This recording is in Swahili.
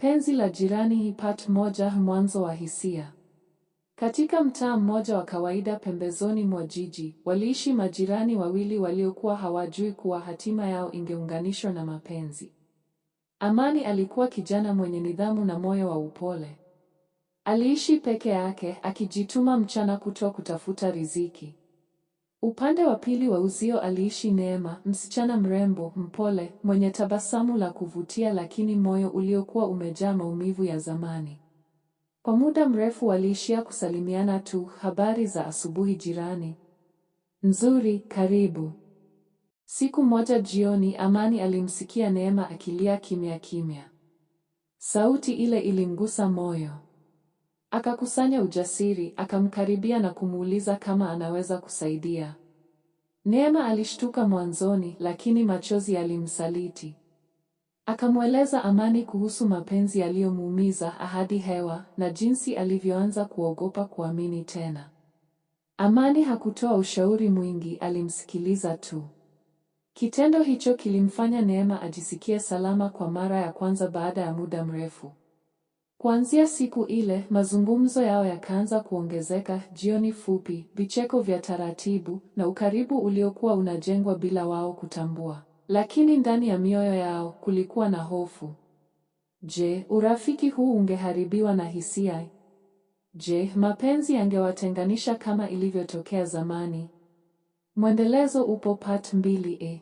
Penzi la jirani part moja, mwanzo wa hisia. Katika mtaa mmoja wa kawaida pembezoni mwa jiji, waliishi majirani wawili waliokuwa hawajui kuwa hatima yao ingeunganishwa na mapenzi. Amani alikuwa kijana mwenye nidhamu na moyo wa upole. Aliishi peke yake, akijituma mchana kutwa kutafuta riziki. Upande wa pili wa uzio aliishi Neema, msichana mrembo, mpole, mwenye tabasamu la kuvutia lakini moyo uliokuwa umejaa maumivu ya zamani. Kwa muda mrefu waliishia kusalimiana tu, habari za asubuhi jirani. Nzuri, karibu. Siku moja jioni, Amani alimsikia Neema akilia kimya kimya. Sauti ile ilimgusa moyo. Akakusanya ujasiri, akamkaribia na kumuuliza kama anaweza kusaidia. Neema alishtuka mwanzoni, lakini machozi yalimsaliti. Akamweleza Amani kuhusu mapenzi yaliyomuumiza, ahadi hewa, na jinsi alivyoanza kuogopa kuamini tena. Amani hakutoa ushauri mwingi, alimsikiliza tu. Kitendo hicho kilimfanya Neema ajisikie salama kwa mara ya kwanza baada ya muda mrefu. Kuanzia siku ile, mazungumzo yao yakaanza kuongezeka, jioni fupi, vicheko vya taratibu, na ukaribu uliokuwa unajengwa bila wao kutambua. Lakini ndani ya mioyo yao kulikuwa na hofu. Je, urafiki huu ungeharibiwa na hisia? Je, mapenzi yangewatenganisha kama ilivyotokea zamani? Mwendelezo upo part 2.